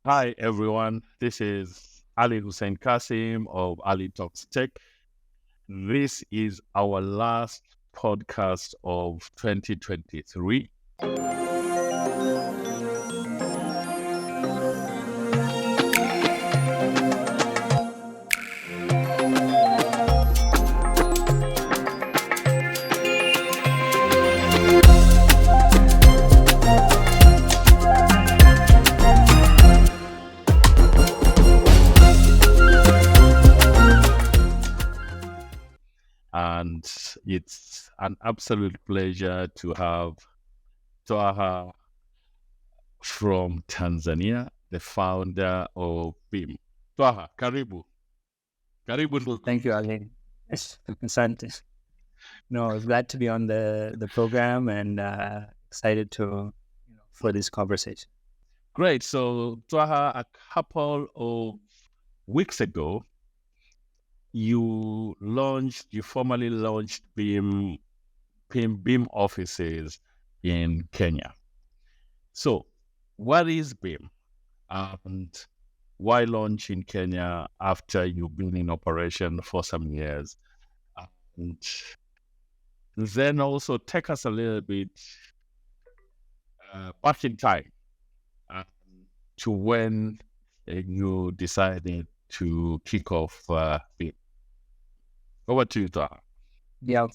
Hi, everyone. This is Ali Hussein Kasim of Ali Talks Tech. This is our last podcast of 2023. And it's an absolute pleasure to have Taha from Tanzania, the founder of Beem. Taha, karibu. Karibu ndugu. Thank you, Ali. Asante. No, glad to be on the program and excited to for this conversation. Great. So, Taha, a couple of weeks ago, you formally launched Beem offices in Kenya. So, what is Beem, and why launch in Kenya after you've been in operation for some years? And then also take us a little bit back in time uh, to when you decided to kick off Beem. Over to you, Taha. Yeah.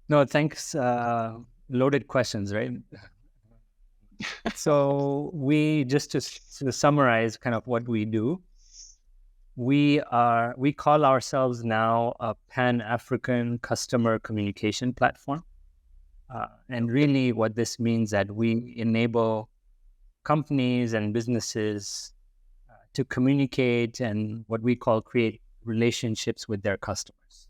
No, thanks. Loaded questions, right? So we just to summarize kind of what we do. We call ourselves now a Pan-African customer communication platform. And really what this means that we enable companies and businesses to communicate and what we call create relationships with their customers.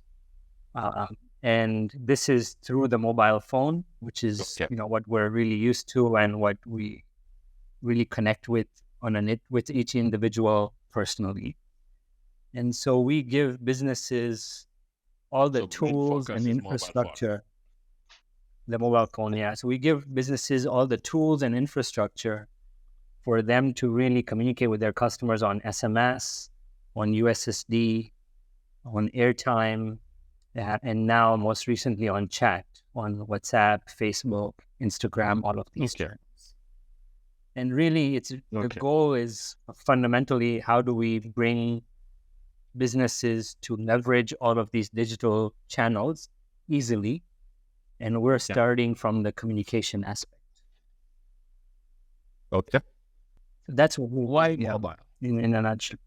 And this is through the mobile phone, which is what we're really used to and what we really connect with with each individual personally. And so we give businesses all the tools and infrastructure. The mobile phone, yeah. So we give businesses all the tools and infrastructure for them to really communicate with their customers on SMS, on USSD, on airtime, and now most recently on chat, on WhatsApp, Facebook, Instagram, all of these channels. And really, the goal is fundamentally how do we bring businesses to leverage all of these digital channels easily, and we're starting from the communication aspect. Okay. So that's why mobile in a nutshell.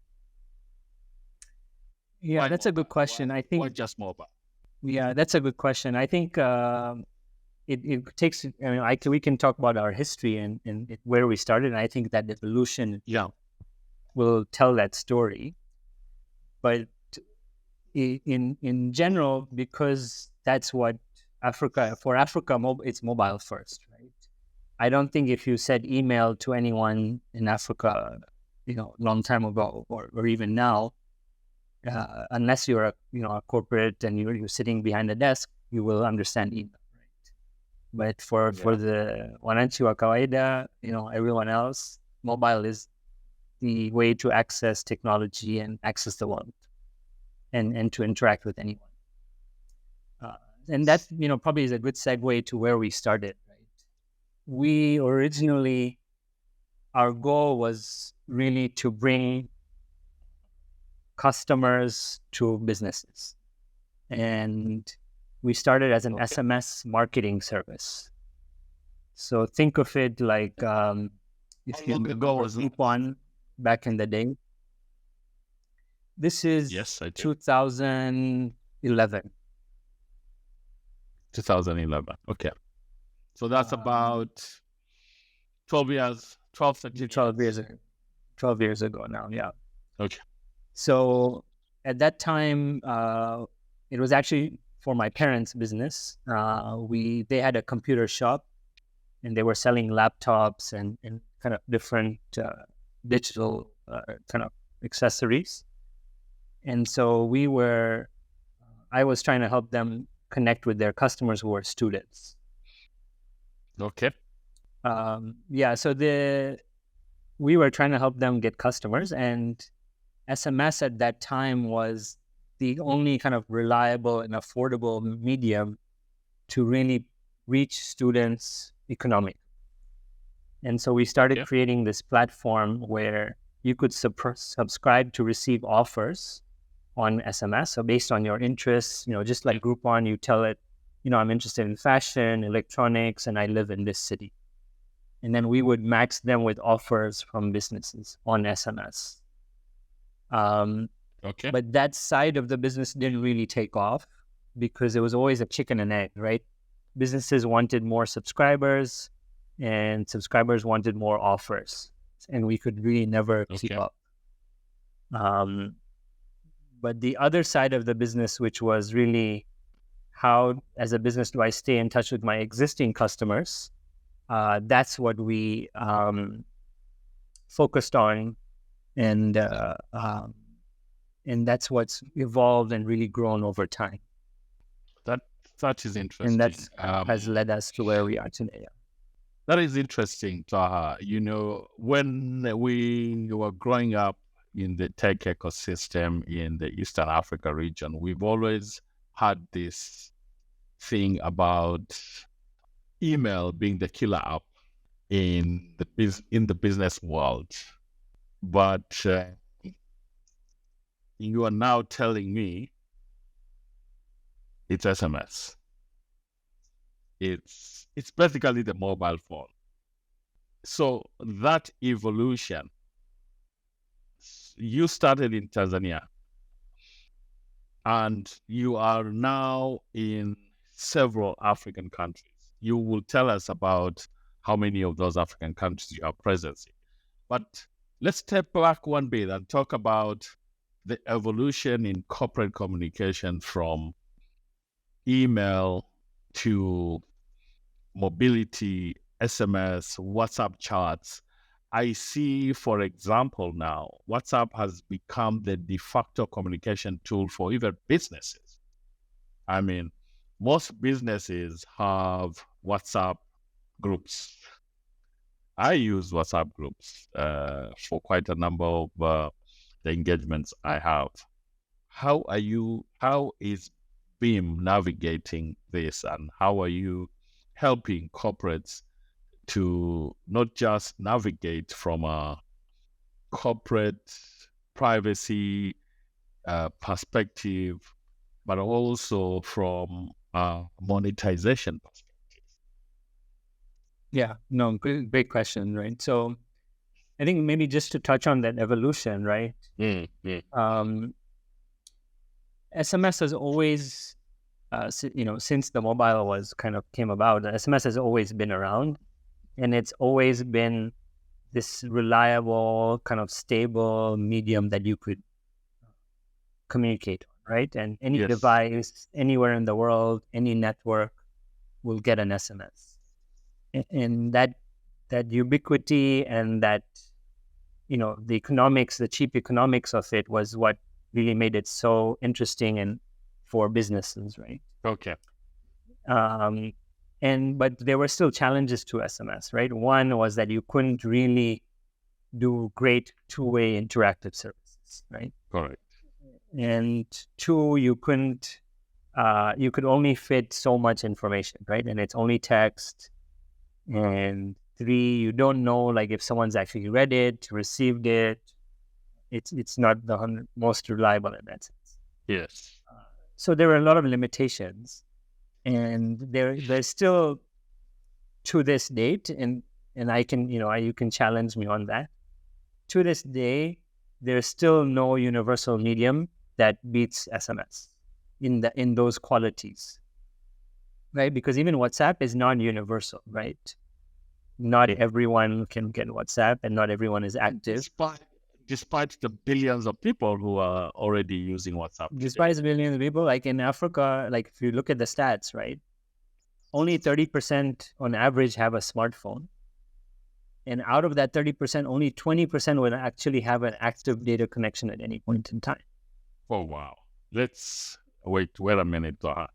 Yeah, that's a good question. I think why just mobile? Yeah, that's a good question. I think it takes. We can talk about our history and where we started. And I think that evolution will tell that story. But in general, because that's what for Africa, it's mobile first, right? I don't think if you said email to anyone in Africa, long time ago or even now, unless you're a corporate and you're sitting behind a desk, you will understand email, right? But for the wananchi wa kawaida, everyone else, mobile is the way to access technology and access the world, and to interact with anyone. And that probably is a good segue to where we started. Right? We originally, our goal was really to bring customers to businesses. And we started as an SMS marketing service. So think of it like if you go was One back in the day. This is 2011. 2011. Okay. So that's about 12 years, 12 years ago. 12 years ago now, yeah. Okay. So at that time, it was actually for my parents' business. They had a computer shop, and they were selling laptops and kind of different digital kind of accessories. And so I was trying to help them connect with their customers who were students. Okay. So we were trying to help them get customers, and SMS at that time was the only kind of reliable and affordable medium to really reach students economically. And so we started creating this platform where you could subscribe to receive offers on SMS. So based on your interests, just like Groupon, you tell it, I'm interested in fashion, electronics, and I live in this city. And then we would match them with offers from businesses on SMS. But that side of the business didn't really take off because it was always a chicken and egg, right? Businesses wanted more subscribers and subscribers wanted more offers, and we could really never keep up. But the other side of the business, which was really how, as a business, do I stay in touch with my existing customers? That's what we focused on, and that's what's evolved and really grown over time. That is interesting, and that has led us to where we are today. That is interesting, Taha. When we were growing up in the tech ecosystem in the Eastern Africa region, we've always had this thing about email being the killer app in the business world. But you are now telling me it's SMS. It's basically the mobile phone. So that evolution, you started in Tanzania and you are now in several African countries. You will tell us about how many of those African countries you are present in. But let's step back one bit and talk about the evolution in corporate communication from email to mobility, SMS, WhatsApp chats. I see, for example, now WhatsApp has become the de facto communication tool for even businesses. I mean, most businesses have WhatsApp groups. I use WhatsApp groups for quite a number of the engagements I have. How is Beem navigating this, and how are you helping corporates to not just navigate from a corporate privacy perspective, but also from a monetization perspective? Yeah, no, great question, right? So I think maybe just to touch on that evolution, right? SMS has always, since the mobile came about, SMS has always been around, and it's always been this reliable, kind of stable medium that you could communicate on, right? And any device, anywhere in the world, any network will get an SMS. And that ubiquity and that, the cheap economics of it was what really made it so interesting and for businesses, right? Okay. But there were still challenges to SMS, right? One was that you couldn't really do great two-way interactive services, right? Correct. And two, you could only fit so much information, right? And it's only text. And three, you don't know, like, if someone's actually read it, received it. It's not the most reliable in that sense. Yes. So there were a lot of limitations, and there's still, to this date, and I can, you can challenge me on that. To this day, there's still no universal medium that beats SMS in those qualities, right? Because even WhatsApp is non-universal, right? Not everyone can get WhatsApp, and not everyone is active. Despite the billions of people who are already using WhatsApp. Despite the billions of people, like in Africa, like if you look at the stats, right, only 30% on average have a smartphone. And out of that 30%, only 20% will actually have an active data connection at any point in time. Oh, wow. Let's wait a minute, Taha.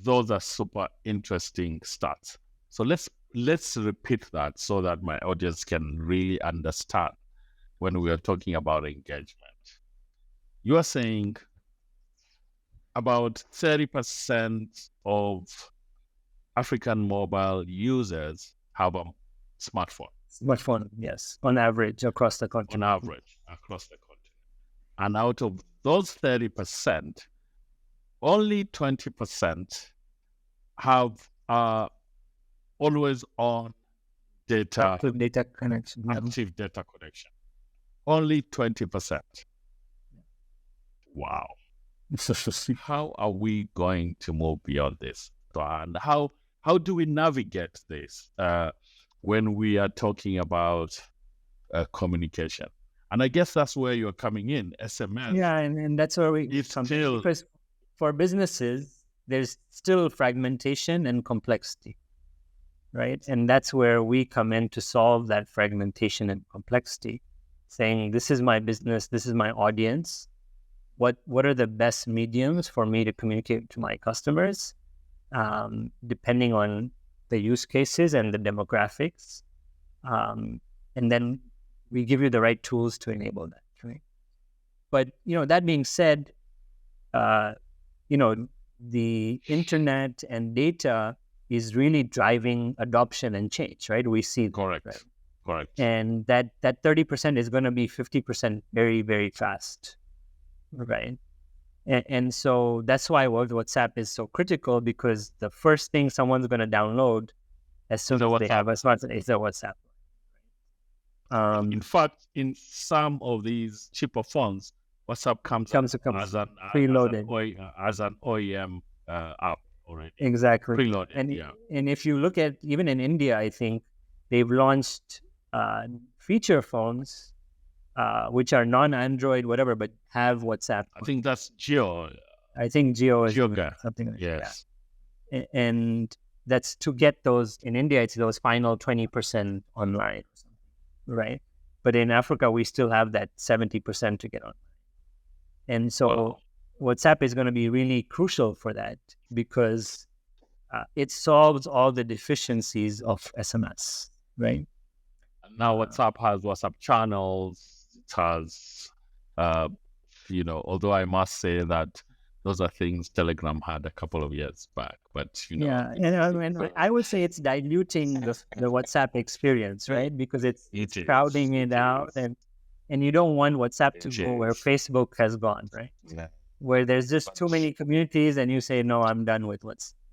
Those are super interesting stats. So let's let's repeat that so that my audience can really understand when we are talking about engagement. You are saying about 30% of African mobile users have a smartphone. Smartphone, yes, on average across the continent. On average across the continent. And out of those 30%, only 20% have always on data, active data connection. active data connection. Only 20%. Wow. How are we going to move beyond this? And how do we navigate this when we are talking about communication? And I guess that's where you're coming in, SMS. Yeah, and that's where we It's come in. still, Because for businesses, there's still fragmentation and complexity, right? And that's where we come in to solve that fragmentation and complexity, saying, this is my business, this is my audience. What are the best mediums for me to communicate to my customers, depending on the use cases and the demographics. And then we give you the right tools to enable that, right? But, that being said, the internet and data is really driving adoption and change, right? We see that, correct, right? correct. And that 30% is going to be 50% very, very fast, right? And so that's why WhatsApp is so critical, because the first thing someone's going to download as soon as they have a smartphone is a WhatsApp. In fact, in some of these cheaper phones, WhatsApp comes preloaded as an OEM app already. Exactly. Preloaded. And if you look at, even in India, I think they've launched feature phones which are non-Android, whatever, but have WhatsApp. I think that's Geo. I think Geo is Geoga. something like Yes. that. And that's to get those, in India, it's those final 20% online, right? But in Africa, we still have that 70% to get on. And so WhatsApp is going to be really crucial for that, because it solves all the deficiencies of SMS, right? Now WhatsApp has WhatsApp channels. It has, although I must say that those are things Telegram had a couple of years back, but Yeah, and I would say it's diluting the WhatsApp experience, right? Because it's crowding it out, and you don't want WhatsApp to go where Facebook has gone, right? Yeah. Where there's just too many communities, and you say, no, I'm done with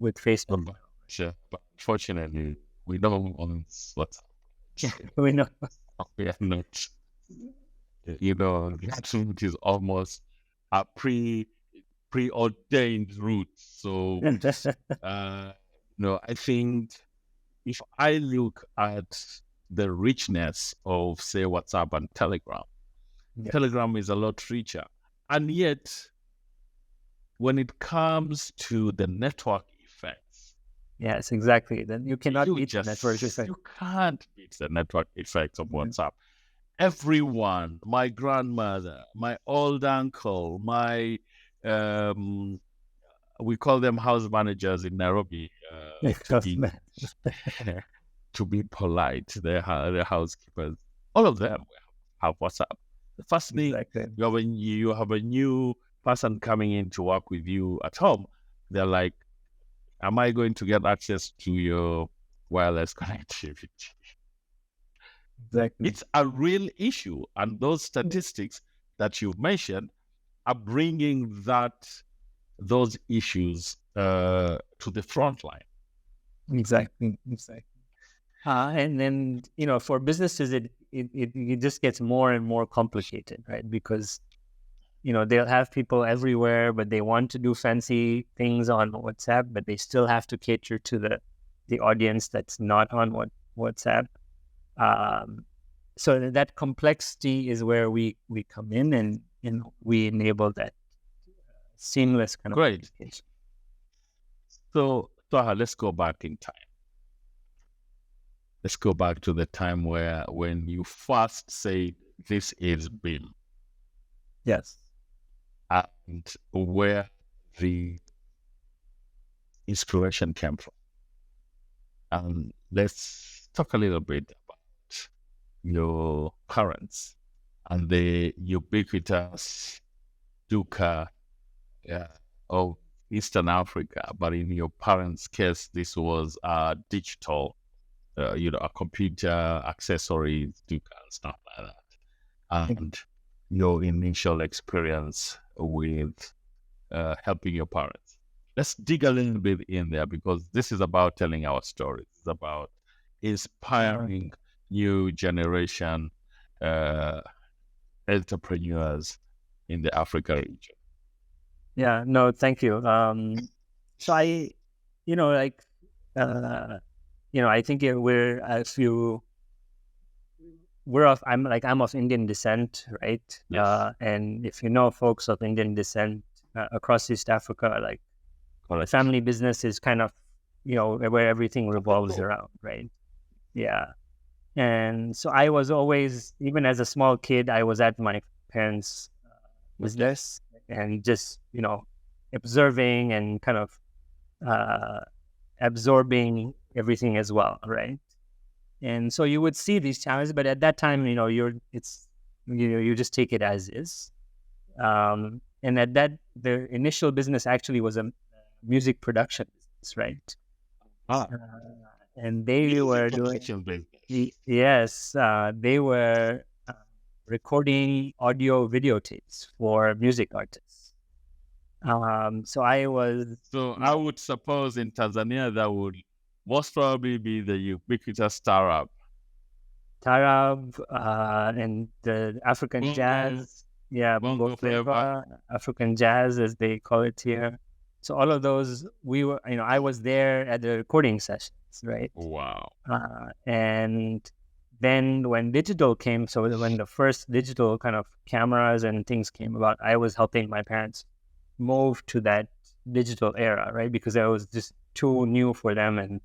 Facebook. Sure, but unfortunately, we don't own WhatsApp. We know. We are not. That route is almost a preordained route. So, I think if I look at the richness of, say, WhatsApp and Telegram, Telegram is a lot richer. And yet, when it comes to the network effects, yes, exactly. Then you cannot beat the network effect. You can't beat the network effects of WhatsApp. Everyone, my grandmother, my old uncle, my we call them house managers in Nairobi, to be polite, they're housekeepers. All of them have WhatsApp. The first thing, you have a new person coming in to work with you at home, they're like, am I going to get access to your wireless connectivity? Exactly. It's a real issue. And those statistics that you've mentioned are bringing those issues to the front line. Exactly. And then, for businesses, it just gets more and more complicated, right? Because, they'll have people everywhere, but they want to do fancy things on WhatsApp, but they still have to cater to the audience that's not on WhatsApp. So that complexity is where we come in, and we enable that seamless kind of communication. So, Taha, let's go back in time. Let's go back to the time when you first said, this is Beem. Yes. And where the inspiration came from. Let's talk a little bit about your parents and the ubiquitous dukkha of Eastern Africa. But in your parents' case, this was digital, a computer accessories, dukkha, and stuff like that. And your initial experience with helping your parents. Let's dig a little bit in there because this is about telling our stories. It's about inspiring new generation entrepreneurs in the Africa region. Yeah, no, thank you. So I, I think I'm of Indian descent, right? Yes. And if you know folks of Indian descent across East Africa, like Correct. family business is kind of, where everything revolves around, right? Yeah. And so I was always, even as a small kid, I was at my parents' business and just, observing and kind of absorbing everything as well, right? And so you would see these challenges, but at that time, you just take it as is. And at that, the initial business actually was a music production business, right? And they were doing, yes, they were recording audio videotapes for music artists. So I would suppose in Tanzania that would most probably be the ubiquitous Tarab, and the African jazz, bongo flavor, African jazz as they call it here. So all of those, I was there at the recording sessions, right? Wow. And then when digital came, so when the first digital kind of cameras and things came about, I was helping my parents move to that digital era, right? Because it was just too new for them and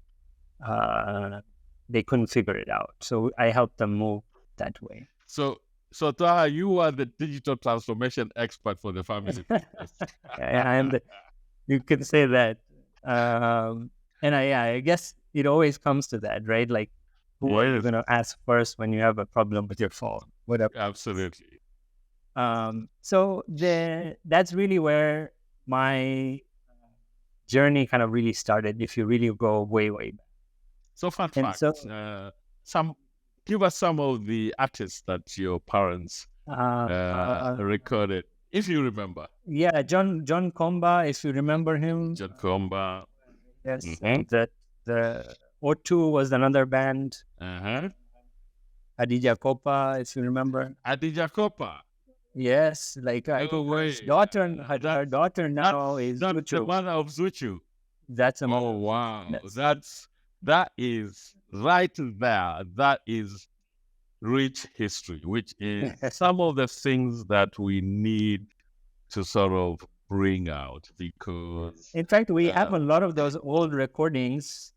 they couldn't figure it out. So I helped them move that way. So Taha, you are the digital transformation expert for the family. I am you could say that. And I guess it always comes to that, right? Like, who are you going to ask first when you have a problem with your phone? Whatever. Absolutely. So that's really where my journey kind of really started, if you really go way, way back. So fun fact, give us some of the artists that your parents recorded, if you remember. Yeah, John Komba, if you remember him. John Komba. Yes, the O2 was another band. Uh-huh. Adija Kopa, if you remember. Adija Kopa. Yes, like her daughter now is Zuchu. The mother of Zuchu. That's a oh wow, that is right there. That is rich history, which is some of the things that we need to sort of bring out, because in fact we have a lot of those old recordings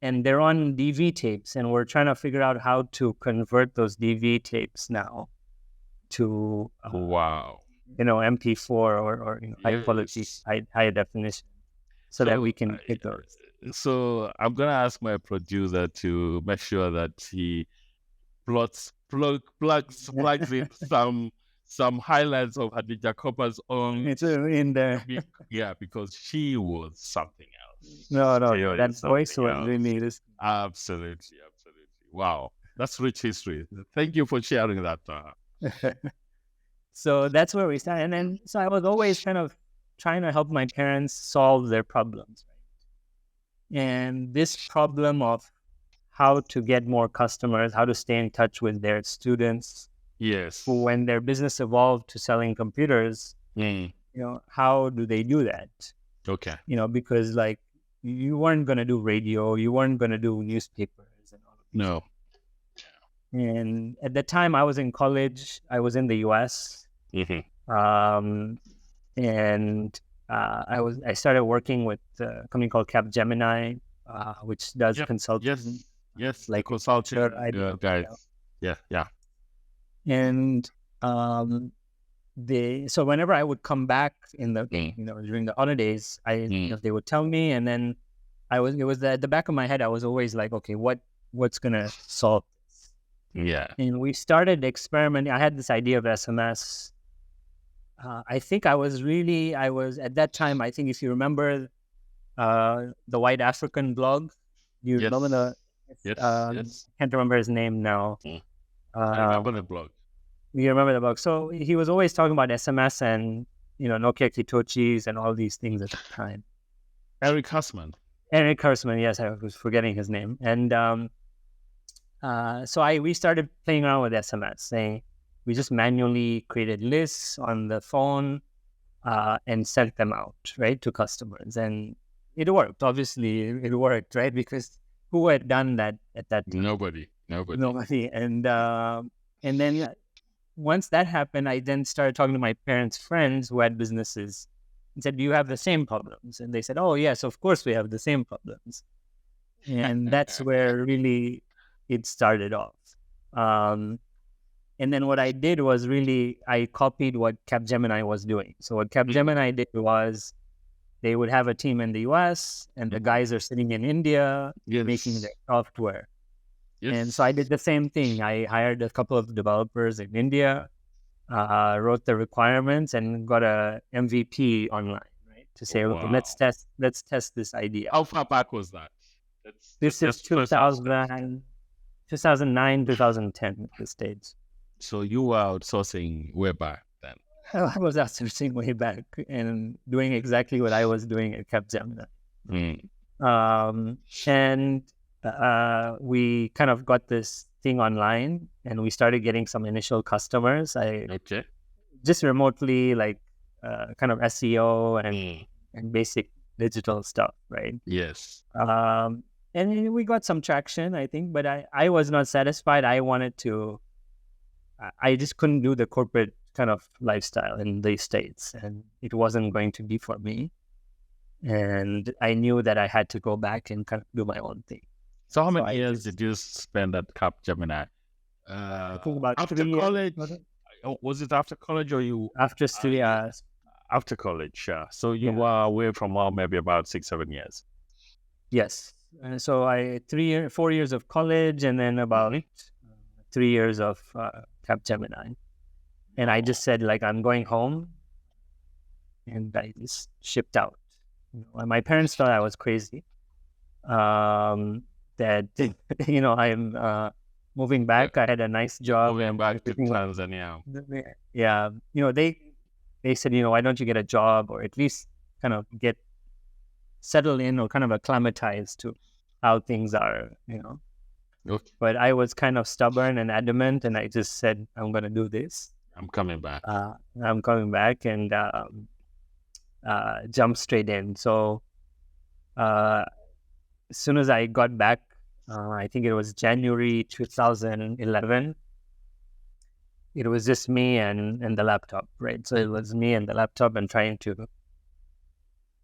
and they're on DV tapes, and we're trying to figure out how to convert those DV tapes now to wow, MP4 or high quality, high definition, so that we can get those. So I'm gonna ask my producer to make sure that he plugs in some highlights of Adija Kopa's own. It's in there. Yeah, because she was something else. No, that voice was really absolutely. Wow, that's rich history. Thank you for sharing that. So that's where we started, and then so I was always kind of trying to help my parents solve their problems, right? And this problem of how to get more customers, how to stay in touch with their students. Yes. When their business evolved to selling computers, how do they do that? Okay. Because like you weren't going to do radio, you weren't going to do newspapers and all of that. No. And at the time I was in college, I was in the US. Mm-hmm. And I started working with a company called Capgemini, which does consulting. Yes, like consulting guys. Yeah. And so whenever I would come back in the during the holidays, they would tell me, and then it was at the back of my head. I was always like, okay, what's gonna solve this? Yeah. And we started experimenting. I had this idea of SMS. I think I was at that time. I think if you remember the White African blog, you Yes. remember the Yes. can't remember his name now. I remember the blog. You remember the blog? So he was always talking about SMS and Nokia Kitochis and all these things at the time. Eric Hussman. Eric Hursman, yes, I was forgetting his name. And so we started playing around with SMS, saying we just manually created lists on the phone and sent them out, right, to customers. And it worked. Obviously, it worked, right? Because who had done that at that time? Nobody. And then once that happened, I then started talking to my parents' friends who had businesses and said, do you have the same problems? And they said, oh, yes, of course we have the same problems. And that's where really it started off. And then what I did was I copied what Capgemini was doing. So what Capgemini did was they would have a team in the US and the guys are sitting in India making their software. Yes. And so I did the same thing. I hired a couple of developers in India, wrote the requirements and got a MVP online, right? To say, okay, let's test this idea. How far back was that? This is 2009, 2010 at this stage. So you were outsourcing way back then? I was outsourcing way back and doing exactly what I was doing at Capgemini. And we kind of got this thing online and we started getting some initial customers. Just remotely, like kind of SEO and basic digital stuff, right? Yes. And we got some traction, I think, but I was not satisfied. I just couldn't do the corporate kind of lifestyle in the States, and it wasn't going to be for me. And I knew that I had to go back and kind of do my own thing. So how many years did you spend at Capgemini? I think about after college? Was it after college or you? After study, after college, yeah. So you were away from home maybe about 6-7 years. Yes. So 4 years of college and then about 3 years of Capgemini. And I just said, like, I'm going home. And I just shipped out. My parents thought I was crazy. That, I'm moving back. I had a nice job. Moving back to Tanzania. Yeah. They said, why don't you get a job or at least kind of get settled in or kind of acclimatize to how things are, Okay. But I was kind of stubborn and adamant, and I just said, I'm going to do this. I'm coming back. I'm coming back and jump straight in. So as soon as I got back, I think it was January 2011, it was just me and the laptop, right? So it was me and the laptop and trying to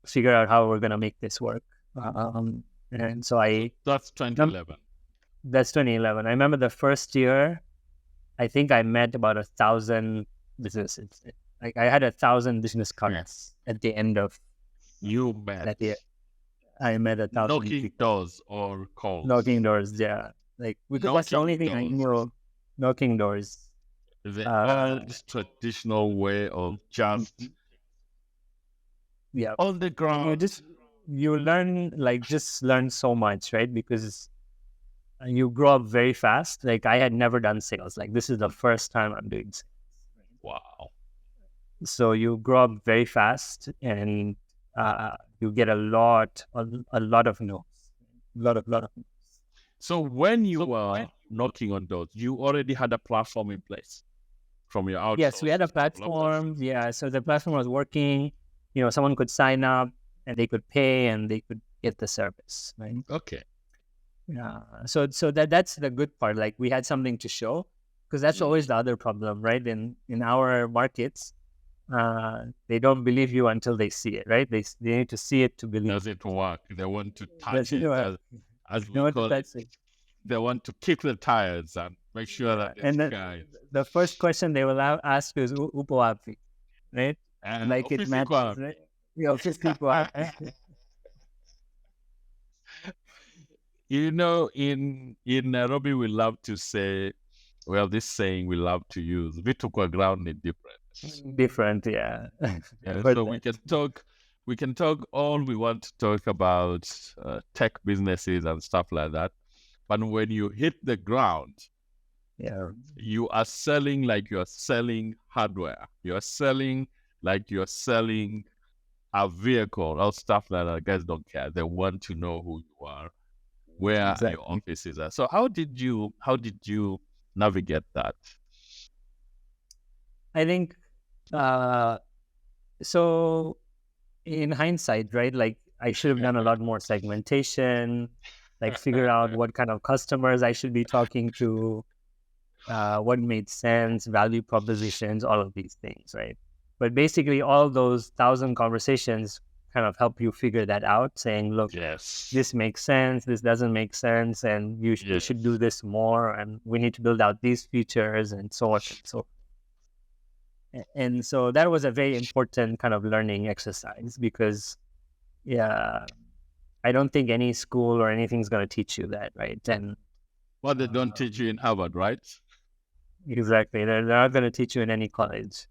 figure out how we're going to make this work. And so That's 2011. That's 2011. I remember the first year, I think I met about 1,000 businesses. Like I had 1,000 business cards at the end of that year. I met 1,000 knocking doors or calls. Knocking doors, yeah. Like that's the only thing I knew. Knocking doors. The traditional way of just on the ground. You learn so much, right? Because you grow up very fast. Like I had never done sales. Like this is the first time I'm doing sales. Wow. So you grow up very fast and you get a lot of no's. A lot of no's. So when you were knocking on doors, you already had a platform in place from your outsourcing? Yes, we had a platform. Yeah, so the platform was working. Someone could sign up and they could pay and they could get the service, right? Okay. Yeah. So that's the good part. Like we had something to show, because that's always the other problem, right? In our markets, they don't believe you until they see it, right? They need to see it to believe. Does it work? They want to touch it, as we call it. They want to kick the tires and make sure that the first question they will ask you is "Upo wapi," right? And like it matters, right? Yeah, 50 wapi. in Nairobi, we love to say, well, this saying we love to use, vitu kwa ground ni different. Different, yeah. So we can talk all we want to talk about tech businesses and stuff like that. But when you hit the ground, yeah, you are selling like you're selling hardware. You're selling like you're selling a vehicle or stuff like that. Guys don't care. They want to know who you are, where exactly. your offices are. So how did you navigate that? I think so in hindsight, right? Like I should have done a lot more segmentation, like figure out what kind of customers I should be talking to, what made sense, value propositions, all of these things, right? But basically all those 1,000 conversations kind of help you figure that out, saying, look, Yes, this makes sense, this doesn't make sense, and you should do this more, and we need to build out these features, and so on and so forth. And so that was a very important kind of learning exercise because, yeah, I don't think any school or anything's going to teach you that, right? And well, they don't teach you in Harvard, right? exactly, they're not going to teach you in any college.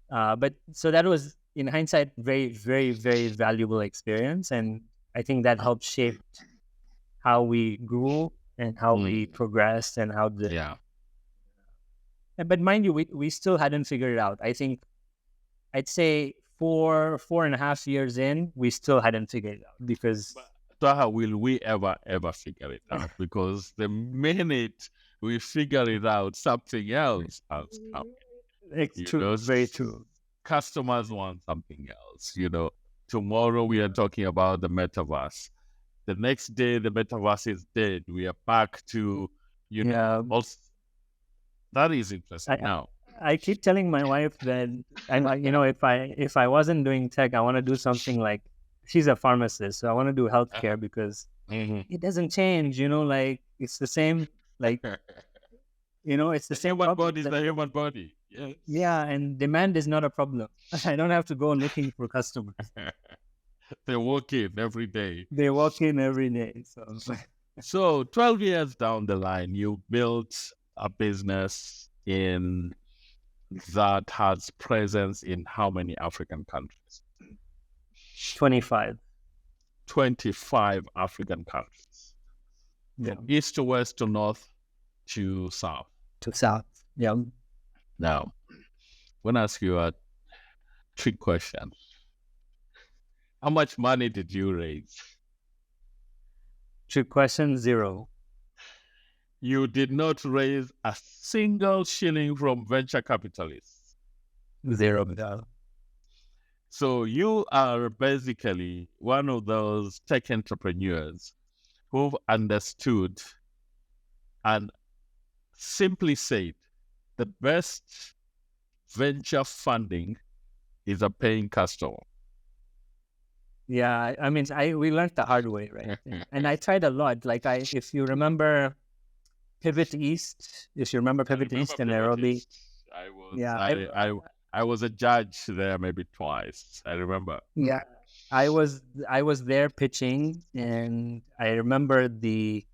But so that was, in hindsight, very, very, very valuable experience, and I think that helped shape how we grew and how we progressed and how the yeah. But mind you, we still hadn't figured it out. I think I'd say 4.5 years in, we still hadn't figured it out because Taha, will we ever figure it out? Because the minute we figure it out, something else has come. It's true, very true. Customers want something else. Tomorrow we are talking about the metaverse. The next day the metaverse is dead. We are back to also, that is interesting. Now I keep telling my wife that if I wasn't doing tech, I want to do something like, she's a pharmacist, so I want to do healthcare because it doesn't change. Like it's the same. Like it's the same. Human body is the human body. Yes. Yeah, and demand is not a problem. I don't have to go looking for customers. They walk in every day. They walk in every day. So 12 years down the line, you built a business that has presence in how many African countries? 25. 25 African countries. Yeah. From east to west to north to south. To south, yeah. Now, I want to ask you a trick question. How much money did you raise? Trick question, 0. You did not raise a single shilling from venture capitalists. 0. So you are basically one of those tech entrepreneurs who've understood and simply said the best venture funding is a paying customer. Yeah, I mean, we learned the hard way, right? And I tried a lot. Like if you remember Pivot East, in Nairobi. I was a judge there maybe twice. I remember. Yeah, I was there pitching, and I remember the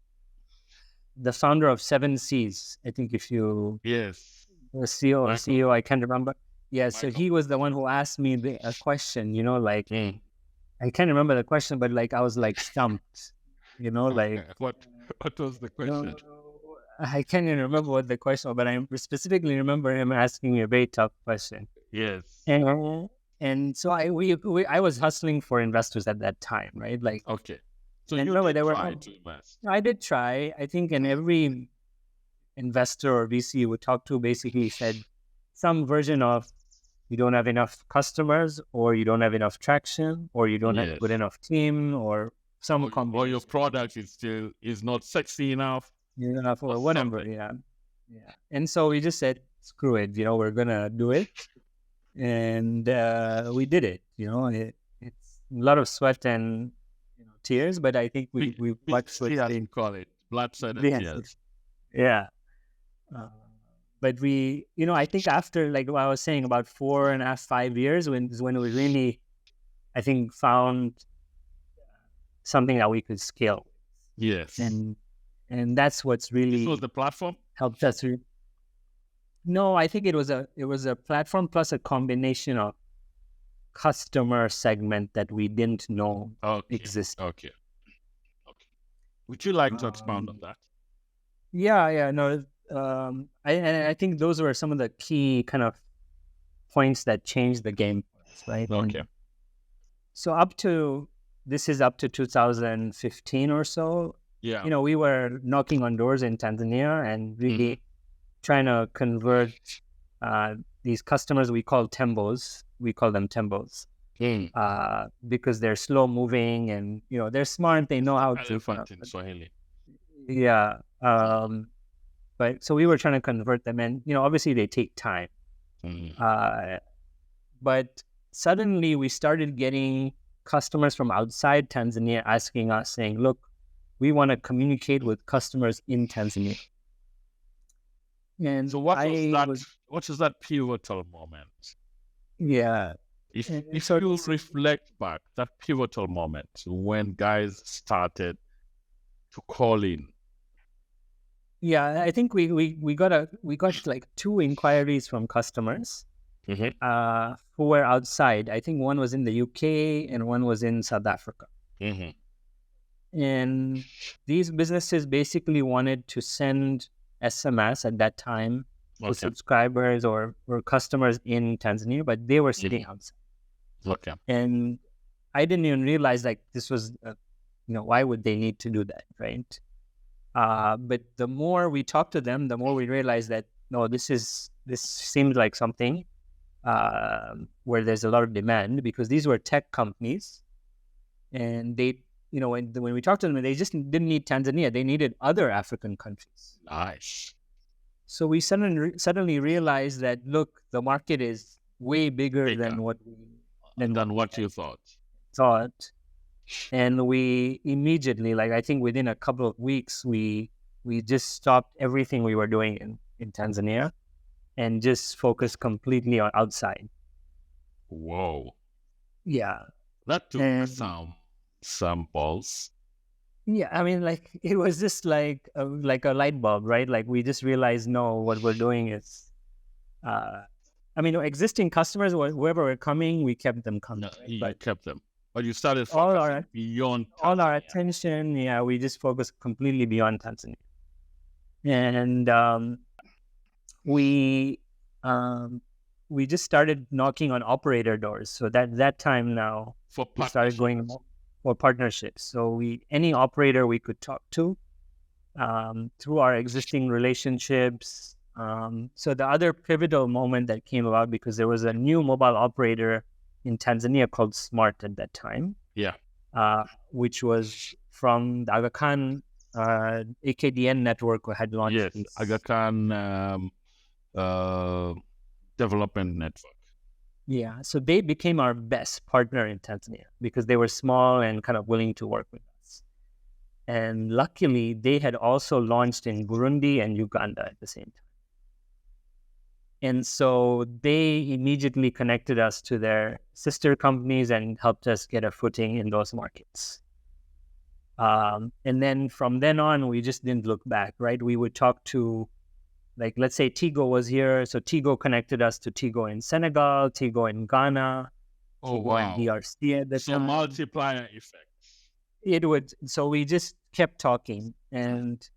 founder of 7Cs. I think if you the CEO, I can't remember. Yeah, so he was the one who asked me a question. I can't remember the question, but like I was like stumped. Like what was the question? I can't even remember what the question was, but I specifically remember him asking me a very tough question. Yes. And so I was hustling for investors at that time, right? Like, okay. So you did try to invest. I did try. I think, and every investor or VC would talk to basically said some version of, you don't have enough customers, or you don't have enough traction, or you don't have a good enough team, or some combination. Or your product is not sexy enough. Or whatever. Something. Yeah. And so we just said, screw it, we're gonna do it, and we did it. It's a lot of sweat and tears, but I think we call it blood, sweat, and tears. Yeah. But we, I think after, like what I was saying, about 4.5, 5 years, when we really, I think, found something that we could scale. Yes. and that's what's This really was the platform? helped us. No, I think it was a platform plus a combination of customer segment that we didn't know existed. Okay. Would you like to expound on that? Yeah, no. I think those were some of the key kind of points that changed the game for us, right? Okay. And so this is up to 2015 or so. Yeah. We were knocking on doors in Tanzania and really trying to convert these customers we call Tembos. We call them Tembos because they're slow moving and they're smart. They know how to. Elephant in Swahili. Yeah. But so we were trying to convert them, and obviously they take time. But suddenly we started getting customers from outside Tanzania asking us, saying, "Look, we want to communicate with customers in Tanzania." And so what was that pivotal moment? Yeah. If you reflect back, that pivotal moment when guys started to call in. Yeah, I think we got like 2 inquiries from customers who were outside. I think one was in the UK and one was in South Africa. And these businesses basically wanted to send SMS at that time to subscribers or customers in Tanzania, but they were sitting outside. Okay. And I didn't even realize like this was, why would they need to do that, right? But the more we talked to them, the more we realized that no, this seems like something where there's a lot of demand, because these were tech companies, and they, when we talked to them, they just didn't need Tanzania; they needed other African countries. Nice. So we suddenly realized that look, the market is way bigger than what you thought. And we immediately, like I think within a couple of weeks, we just stopped everything we were doing in Tanzania and just focused completely on outside. Whoa. Yeah. That took some balls. Yeah, I mean, like it was just like a light bulb, right? Like we just realized, no, what we're doing is, existing customers, whoever were coming, we kept them coming. No, kept them. But you started focusing beyond Tanzania. All our attention, we just focused completely beyond Tanzania. And we just started knocking on operator doors. So that time now, we started going for partnerships. So any operator we could talk to through our existing relationships. So the other pivotal moment that came about, because there was a new mobile operator in Tanzania called Smart at that time. Yeah. Which was from the Aga Khan AKDN network who had launched. Yes, Aga Khan development network. Yeah, so they became our best partner in Tanzania because they were small and kind of willing to work with us. And luckily, they had also launched in Burundi and Uganda at the same time. And so they immediately connected us to their sister companies and helped us get a footing in those markets. And then from then on, we just didn't look back, right? We would talk to, like, let's say Tigo was here. So Tigo connected us to Tigo in Senegal, Tigo in Ghana, Tigo in DRC at the time. So multiplier effect. So we just kept talking. And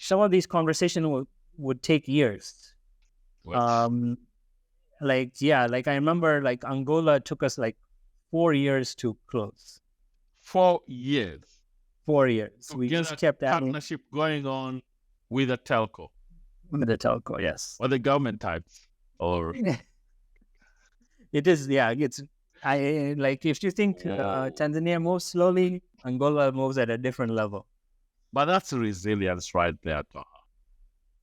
some of these conversations would take years. I remember like Angola took us like 4 years to close. 4 years. 4 years. So we just kept partnership going on with a telco. With the telco, yes. Or the government types, or it is. Yeah, it's. If you think Tanzania moves slowly, Angola moves at a different level. But that's resilience right there, Taha.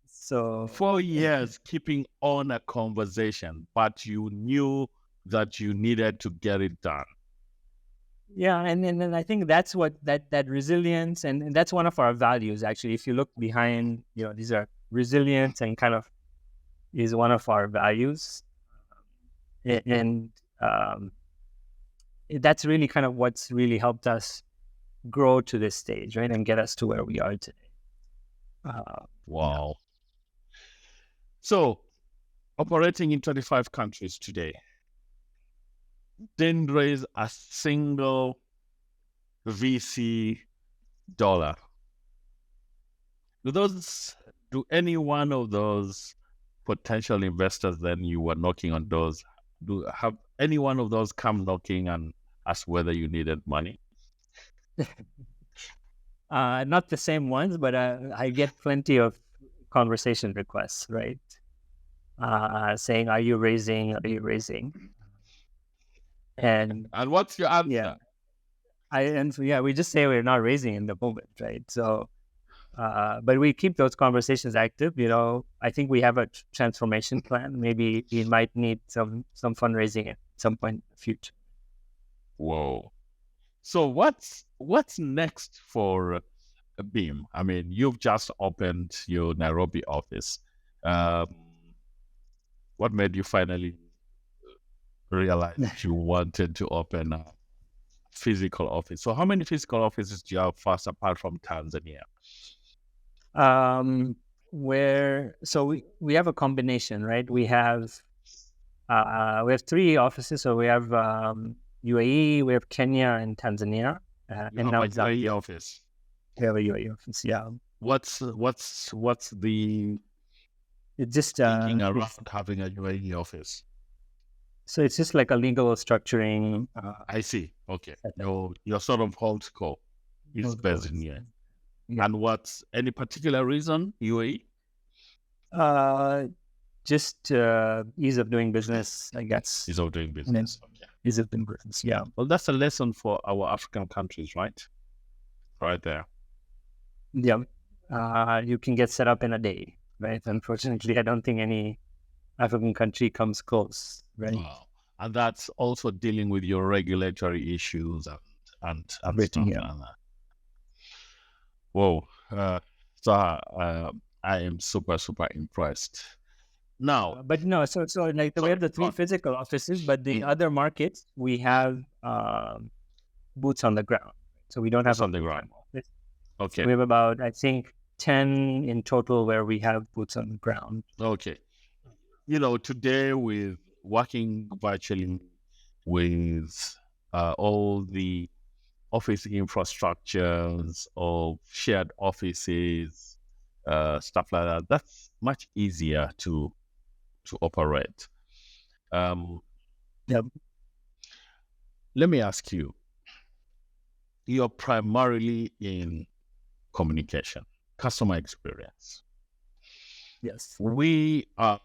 So 4 years keeping on a conversation, but you knew that you needed to get it done. Yeah, and I think that's what that resilience, and that's one of our values actually. If you look behind, these are resilience and kind of is one of our values, and that's really kind of what's really helped us grow to this stage, right, and get us to where we are today. Wow. So, operating in 25 countries today, didn't raise a single VC dollar. Do any one of those potential investors then you were knocking on doors, have any one of those come knocking and ask whether you needed money? Not the same ones, but I get plenty of conversation requests, right? Saying, "Are you raising? Are you raising?" And what's your answer? We just say we're not raising in the moment, right? So, but we keep those conversations active. I think we have a transformation plan. Maybe we might need some fundraising at some point in the future. Whoa. So what's next for Beem? I mean, you've just opened your Nairobi office. What made you finally realize that you wanted to open a physical office? So how many physical offices do you have first apart from Tanzania? We have a combination, right? We have 3 offices. So we have UAE, we have Kenya, and Tanzania. And now UAE office. We have a UAE office. Yeah. What's the it's just thinking around having a UAE office? So it's just like a legal structuring. I see. Okay. Your sort of hold score is based in here. Yeah. And what's any particular reason UAE? Just ease of doing business, I guess. Ease of doing business. Okay. Ease of doing business. Yeah. Well, that's a lesson for our African countries, right? Right there. Yeah. You can get set up in a day, right? Unfortunately, I don't think any African country comes close, right? Wow. And that's also dealing with your regulatory issues and stuff like that. Whoa. So I am super impressed. Now, but no, so like we have the 3 physical offices, but the other markets we have boots on the ground. So we don't have on the ground. Okay. So we have about, I think, 10 in total where we have boots on the ground. Okay. Today with working virtually with all the office infrastructures of shared offices, stuff like that, that's much easier to operate. Yep. Let me ask you, you're primarily in communication, customer experience. Yes. We are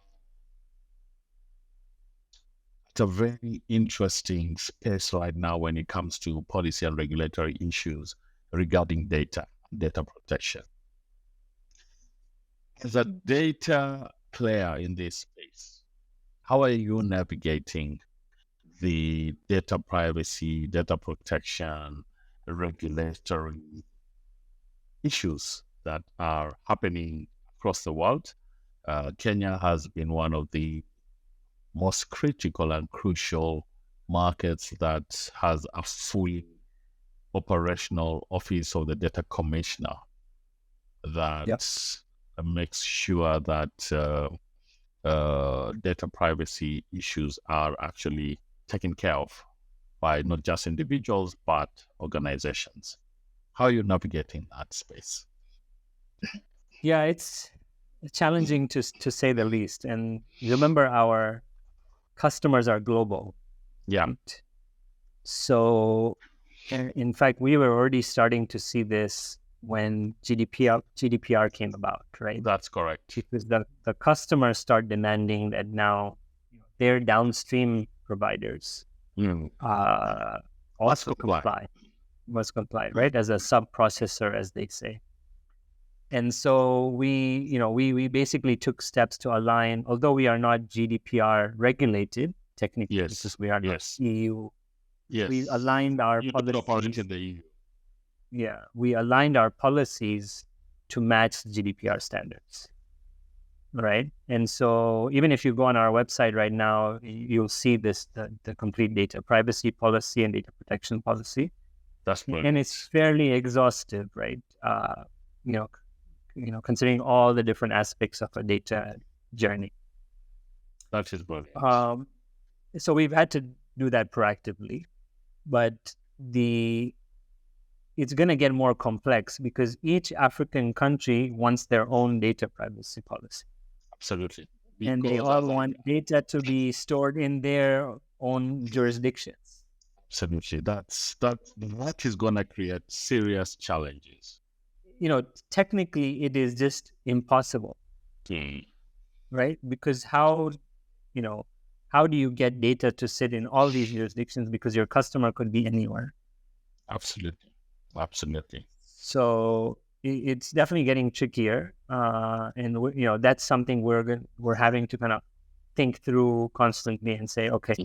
at a very interesting space right now when it comes to policy and regulatory issues regarding data protection. As a data player in this space, how are you navigating the data privacy, data protection, regulatory issues that are happening across the world? Kenya has been one of the most critical and crucial markets that has a fully operational office of the data commissioner that makes sure that data privacy issues are actually taken care of by not just individuals, but organizations. How are you navigating that space? Yeah, it's challenging to say the least. And remember, our customers are global. Yeah. Right? So, in fact, we were already starting to see this when GDPR came about, right? That's correct. Because the customers start demanding that now their downstream providers also must comply, right? As a sub-processor, as they say. And so we basically took steps to align, although we are not GDPR regulated technically, because we are not EU. Yes. We aligned our policies. In the EU. Yeah, we aligned our policies to match GDPR standards, right? And so even if you go on our website right now, you'll see the complete data privacy policy and data protection policy. That's and brilliant. it's fairly exhaustive, right? You know, considering all the different aspects of a data journey. That is brilliant. So we've had to do that proactively, but it's going to get more complex because each African country wants their own data privacy policy. Absolutely. And they all want data to be stored in their own jurisdictions. Absolutely. That is going to create serious challenges. You know, technically it is just impossible, right? Because how do you get data to sit in all these jurisdictions, because your customer could be anywhere? Absolutely. So it's definitely getting trickier, and that's something we're having to kind of think through constantly and say, okay,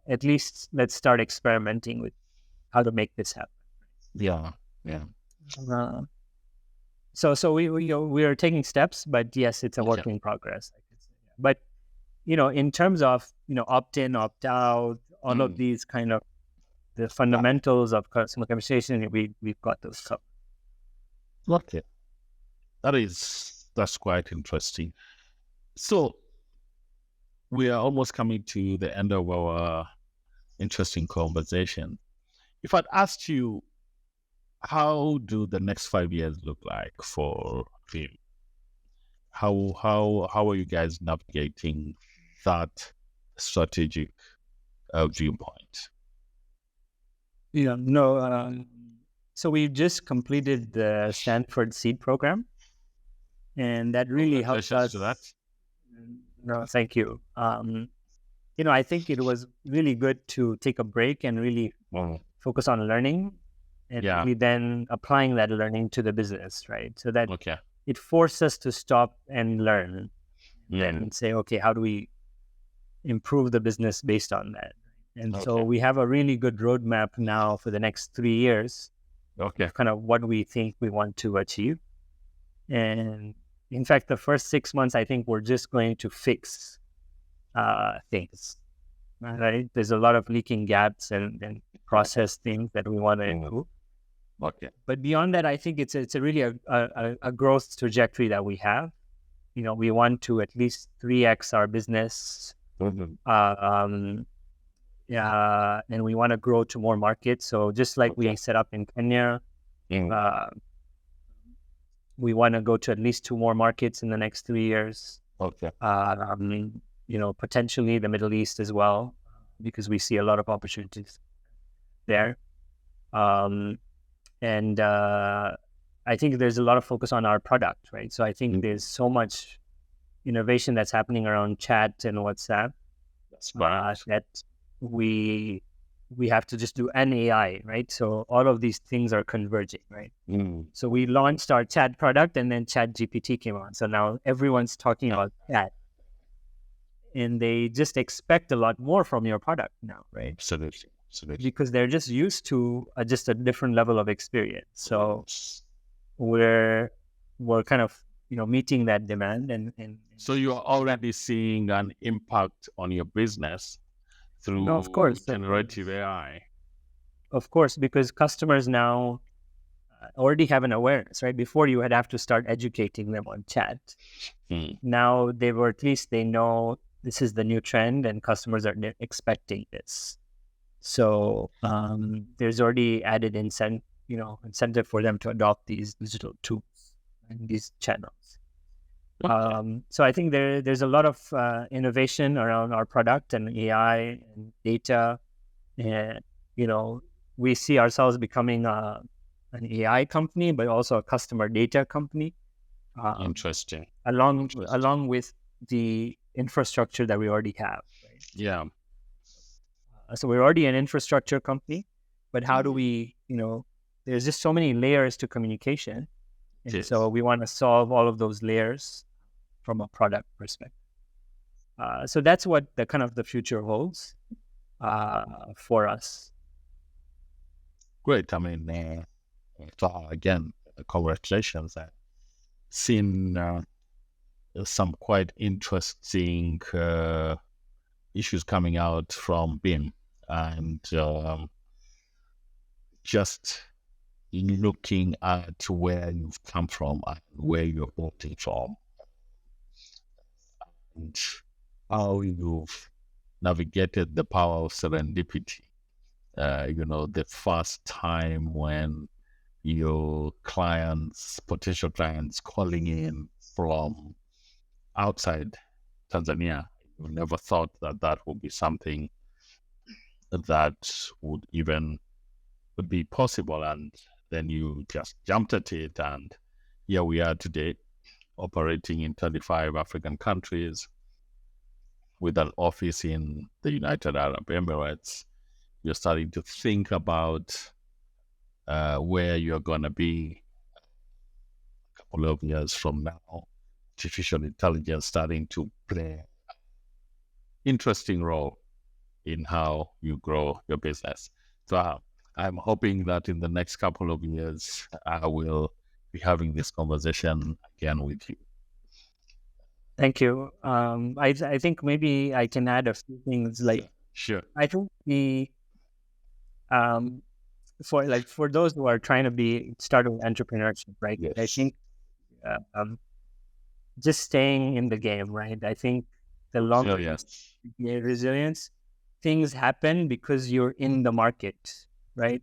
at least let's start experimenting with how to make this happen. Yeah. So we are taking steps, but yes, it's a work in progress. But in terms of opt in, opt out, all of these kind of the fundamentals of customer conversation, we've got those covered. Okay, that's quite interesting. So we are almost coming to the end of our interesting conversation. If I'd asked you, how do the next 5 years look like for Beem? How are you guys navigating that strategic viewpoint? So we just completed the Stanford Seed Program, and that really helped us. To that. No, thank you. I think it was really good to take a break and really focus on learning, and really then applying that learning to the business, right? So that it forced us to stop and learn, and say, okay, how do we improve the business based on that? And so we have a really good roadmap now for the next 3 years. Kind of what we think we want to achieve. And in fact, the first 6 months, I think we're just going to fix things. Right? There's a lot of leaking gaps and process things that we want to improve. But beyond that, I think it's really a growth trajectory that we have. We want to at least 3x our business. And we want to grow to more markets. So just like we set up in Kenya, we want to go to at least 2 more markets in the next 3 years. Potentially the Middle East as well, because we see a lot of opportunities there. And I think there's a lot of focus on our product, right? So I think there's so much innovation that's happening around chat and WhatsApp that we have to just do an AI, right? So all of these things are converging, right? So we launched our chat product, and then Chat GPT came on. So now everyone's talking about chat, and they just expect a lot more from your product now, right? Absolutely. Because they're just used to just a different level of experience. So we're kind of meeting that demand, and so you are already seeing an impact on your business through generative AI. Of course, because customers now already have an awareness, right? Before you would have to start educating them on chat. Now at least they know this is the new trend, and customers are expecting this. So there's already added incentive for them to adopt these digital tools and these channels. So I think there's a lot of innovation around our product and AI and data, and we see ourselves becoming an AI company, but also a customer data company. Interesting. Along with the infrastructure that we already have. Right? Yeah. So we're already an infrastructure company, but how do we, there's just so many layers to communication. And so we want to solve all of those layers from a product perspective. So that's what the future holds for us. Great. I mean, again, congratulations. I've seen some quite interesting issues coming out from Beem, and just looking at where you've come from and where you're bolting from, and how you've navigated the power of serendipity. The first time when your clients, potential clients, calling in from outside Tanzania, you never thought that that would be something that would even be possible. And then you just jumped at it. And here we are today, operating in 25 African countries with an office in the United Arab Emirates. You're starting to think about where you're going to be a couple of years from now. Artificial intelligence starting to play an interesting role in how you grow your business. So I'm hoping that in the next couple of years, I will be having this conversation again with you. Thank you. I think maybe I can add a few things. Like, sure. I think for those who are trying to start with entrepreneurship, right? Yes. I think just staying in the game, right? I think the longer resilience, things happen because you're in the market, right?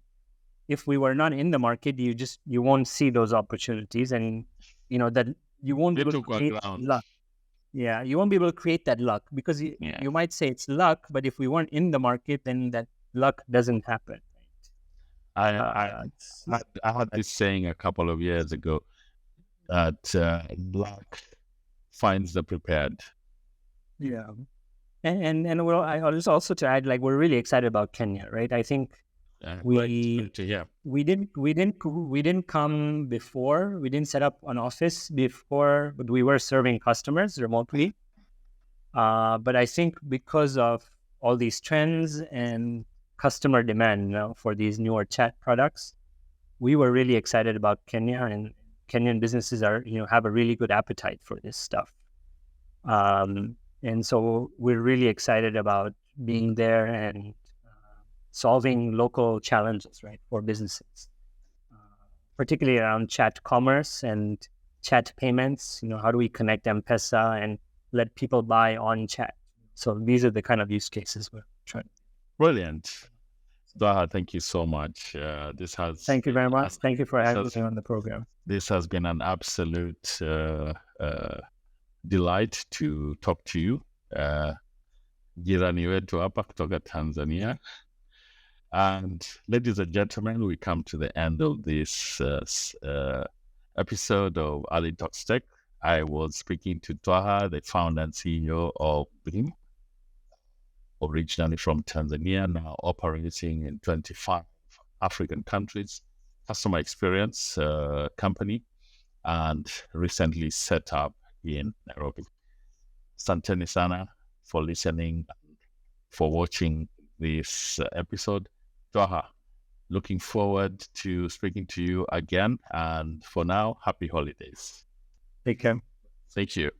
If we were not in the market, you won't see those opportunities, and that you won't be able to create luck. Yeah, you won't be able to create that luck because you might say it's luck, but if we weren't in the market, then that luck doesn't happen. I had this saying a couple of years ago that luck finds the prepared. Yeah, and well, I also to add, like, we're really excited about Kenya, right? I think we didn't come before. We didn't set up an office before, but we were serving customers remotely. But I think because of all these trends and customer demand for these newer chat products, we were really excited about Kenya, and Kenyan businesses have a really good appetite for this stuff. And so we're really excited about being there and solving local challenges, right, for businesses, particularly around chat commerce and chat payments. How do we connect M-Pesa and let people buy on chat? So these are the kind of use cases we're trying. Brilliant. Taha, thank you so much. Thank you very much. Thank you for having me on the program. This has been an absolute delight to talk to you. Jirani wetu hapa kutoka Tanzania. And ladies and gentlemen, we come to the end of this episode of Ali Talks Tech. I was speaking to Taha, the founder and CEO of Beem, originally from Tanzania, now operating in 25 African countries, customer experience company, and recently set up in Nairobi. Asanteni sana for listening, for watching this episode. Taha, looking forward to speaking to you again. And for now, happy holidays. Take care. Thank you.